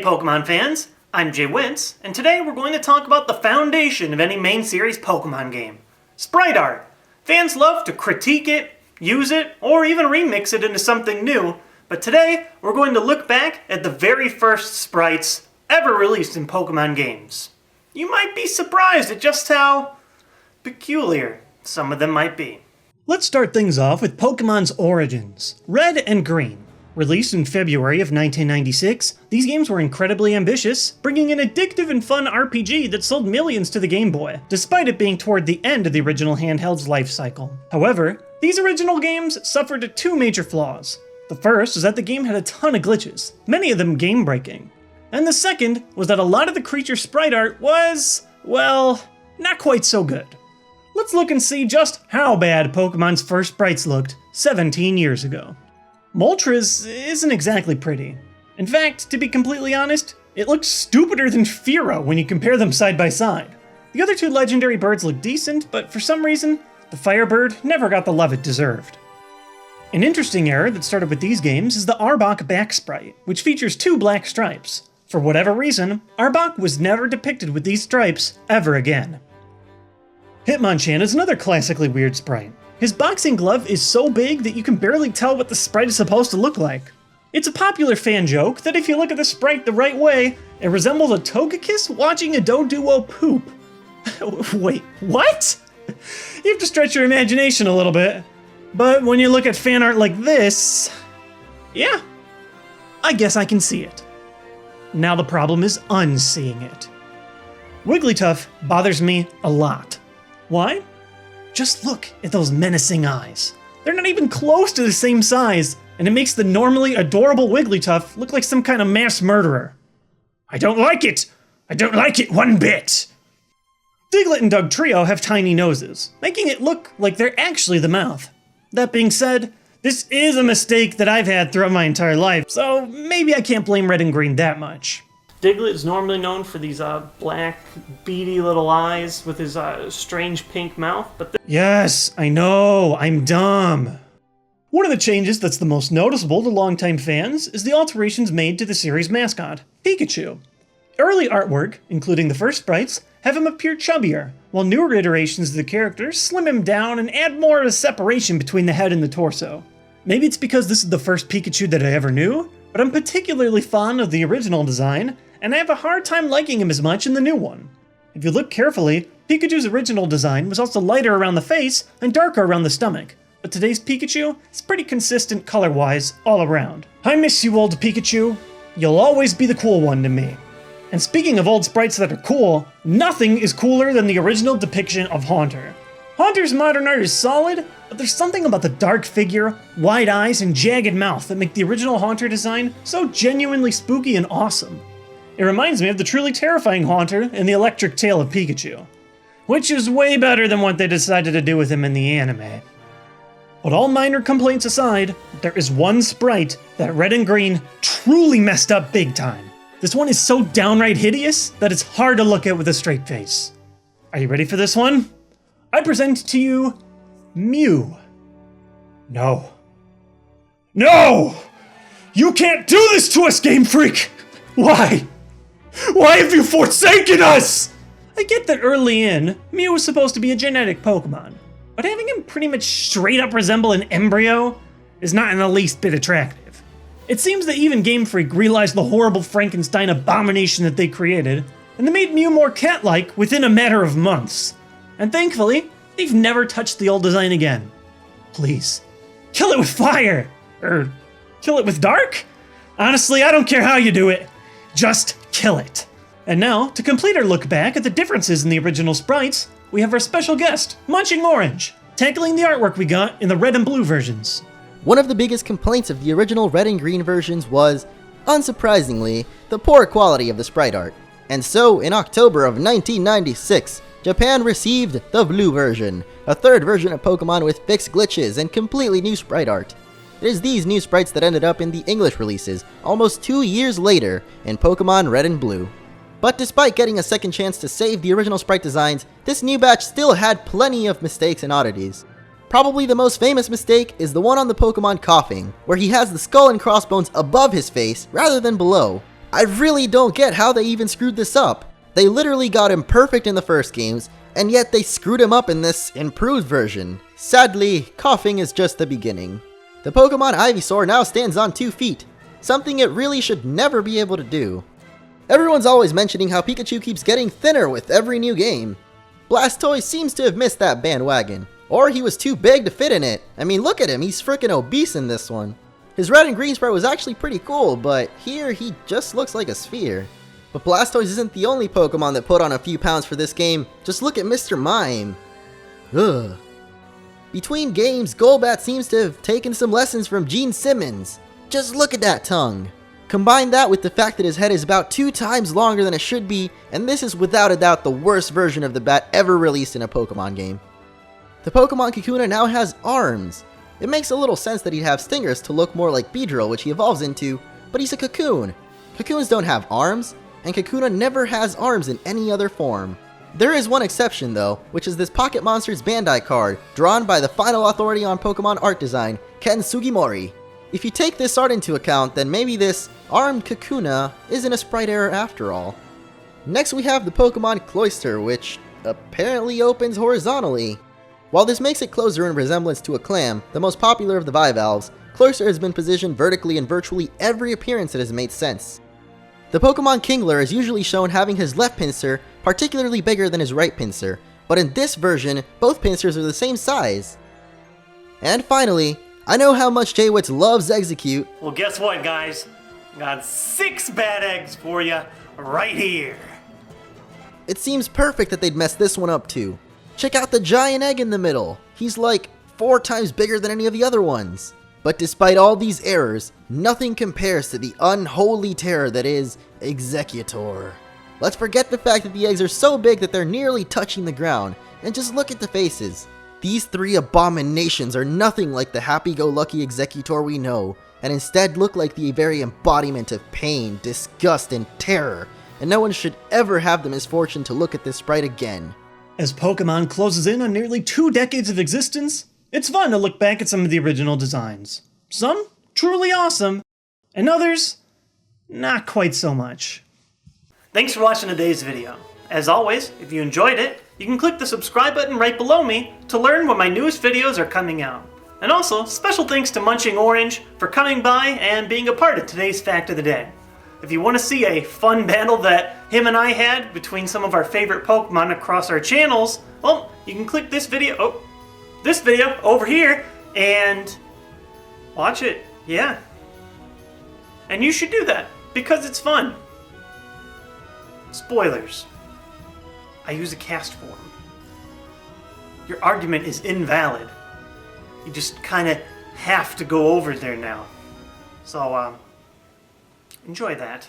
Pokemon fans, I'm TheJWittz, and today we're going to talk about the foundation of any main series Pokemon game, sprite art. Fans love to critique it, use it, or even remix it into something new, but today we're going to look back at the very first sprites ever released in Pokemon games. You might be surprised at just how peculiar some of them might be. Let's start things off with Pokemon's origins, Red and Green. Released in February of 1996, these games were incredibly ambitious, bringing an addictive and fun RPG that sold millions to the Game Boy, despite it being toward the end of the original handheld's life cycle. However, these original games suffered two major flaws. The first was that the game had a ton of glitches, many of them game-breaking. And the second was that a lot of the creature sprite art was, well, not quite so good. Let's look and see just how bad Pokemon's first sprites looked 17 years ago. Moltres isn't exactly pretty. In fact, to be completely honest, it looks stupider than Fearow when you compare them side by side. The other two legendary birds look decent, but for some reason, the Firebird never got the love it deserved. An interesting error that started with these games is the Arbok back sprite, which features two black stripes. For whatever reason, Arbok was never depicted with these stripes ever again. Hitmonchan is another classically weird sprite. His boxing glove is so big that you can barely tell what the sprite is supposed to look like. It's a popular fan joke that if you look at the sprite the right way, it resembles a Togekiss watching a Doduo poop. Wait, what? You have to stretch your imagination a little bit. But when you look at fan art like this, yeah, I guess I can see it. Now the problem is unseeing it. Wigglytuff bothers me a lot. Why? Just look at those menacing eyes. They're not even close to the same size, and it makes the normally adorable Wigglytuff look like some kind of mass murderer. I don't like it! I don't like it one bit! Diglett and Dugtrio have tiny noses, making it look like they're actually the mouth. That being said, this is a mistake that I've had throughout my entire life, so maybe I can't blame Red and Green that much. Diglett is normally known for these black, beady little eyes with his strange pink mouth, but yes, I know, I'm dumb. One of the changes that's the most noticeable to longtime fans is the alterations made to the series mascot, Pikachu. Early artwork, including the first sprites, have him appear chubbier, while newer iterations of the character slim him down and add more of a separation between the head and the torso. Maybe it's because this is the first Pikachu that I ever knew, but I'm particularly fond of the original design, and I have a hard time liking him as much in the new one. If you look carefully, Pikachu's original design was also lighter around the face and darker around the stomach, but today's Pikachu is pretty consistent color-wise all around. I miss you, old Pikachu. You'll always be the cool one to me. And speaking of old sprites that are cool, nothing is cooler than the original depiction of Haunter. Haunter's modern art is solid, but there's something about the dark figure, wide eyes, and jagged mouth that make the original Haunter design so genuinely spooky and awesome. It reminds me of the truly terrifying Haunter in The Electric Tale of Pikachu, which is way better than what they decided to do with him in the anime. But all minor complaints aside, there is one sprite that Red and Green truly messed up big time. This one is so downright hideous that it's hard to look at with a straight face. Are you ready for this one? I present to you Mew. No. No! You can't do this to us, Game Freak! Why? Why have you forsaken us? I get that early in, Mew was supposed to be a genetic Pokemon, but having him pretty much straight up resemble an embryo is not in the least bit attractive. It seems that even Game Freak realized the horrible Frankenstein abomination that they created, and they made Mew more cat-like within a matter of months. And thankfully, they've never touched the old design again. Please, kill it with fire! Or kill it with dark? Honestly, I don't care how you do it. Just kill it. And now, to complete our look back at the differences in the original sprites, we have our special guest, MunchingOrange, tackling the artwork we got in the red and blue versions. One of the biggest complaints of the original red and green versions was, unsurprisingly, the poor quality of the sprite art. And so, in October of 1996, Japan received the blue version, a third version of Pokemon with fixed glitches and completely new sprite art. It is these new sprites that ended up in the English releases almost 2 years later in Pokemon Red and Blue. But despite getting a second chance to save the original sprite designs, this new batch still had plenty of mistakes and oddities. Probably the most famous mistake is the one on the Pokemon coughing, where he has the skull and crossbones above his face rather than below. I really don't get how they even screwed this up. They literally got him perfect in the first games, and yet they screwed him up in this improved version. Sadly, coughing is just the beginning. The Pokemon Ivysaur now stands on 2 feet, something it really should never be able to do. Everyone's always mentioning how Pikachu keeps getting thinner with every new game. Blastoise seems to have missed that bandwagon, or he was too big to fit in it. I mean, look at him, he's freaking obese in this one. His red and green sprite was actually pretty cool, but here he just looks like a sphere. But Blastoise isn't the only Pokemon that put on a few pounds for this game. Just look at Mr. Mime. Ugh. Between games, Golbat seems to have taken some lessons from Gene Simmons. Just look at that tongue. Combine that with the fact that his head is about 2 times longer than it should be, and this is without a doubt the worst version of the bat ever released in a Pokemon game. The Pokemon Kakuna now has arms. It makes a little sense that he'd have stingers to look more like Beedrill, which he evolves into, but he's a cocoon. Cocoons don't have arms, and Kakuna never has arms in any other form. There is one exception though, which is this Pocket Monsters Bandai card, drawn by the final authority on Pokemon art design, Ken Sugimori. If you take this art into account, then maybe this armed Kakuna isn't a sprite error after all. Next we have the Pokemon Cloister, which apparently opens horizontally. While this makes it closer in resemblance to a clam, the most popular of the bivalves, Cloister has been positioned vertically in virtually every appearance that has made sense. The Pokemon Kingler is usually shown having his left pincer particularly bigger than his right pincer, but in this version, both pincers are the same size. And finally, I know how much TheJWittz loves Execute. Well, guess what, guys? Got 6 bad eggs for you right here. It seems perfect that they'd mess this one up too. Check out the giant egg in the middle. He's like 4 times bigger than any of the other ones. But despite all these errors, nothing compares to the unholy terror that is Executor. Let's forget the fact that the eggs are so big that they're nearly touching the ground, and just look at the faces. These 3 abominations are nothing like the happy-go-lucky Executor we know, and instead look like the very embodiment of pain, disgust, and terror, and no one should ever have the misfortune to look at this sprite again. As Pokemon closes in on nearly 2 decades of existence, it's fun to look back at some of the original designs. Some truly awesome, and others not quite so much. Thanks for watching today's video. As always, if you enjoyed it, you can click the subscribe button right below me to learn when my newest videos are coming out. And also, special thanks to MunchingOrange for coming by and being a part of today's Fact of the Day. If you want to see a fun battle that him and I had between some of our favorite Pokemon across our channels, well, you can click this video over here and watch it. Yeah. And you should do that because it's fun. Spoilers. I use a cast form. Your argument is invalid. You just kind of have to go over there now. So, enjoy that.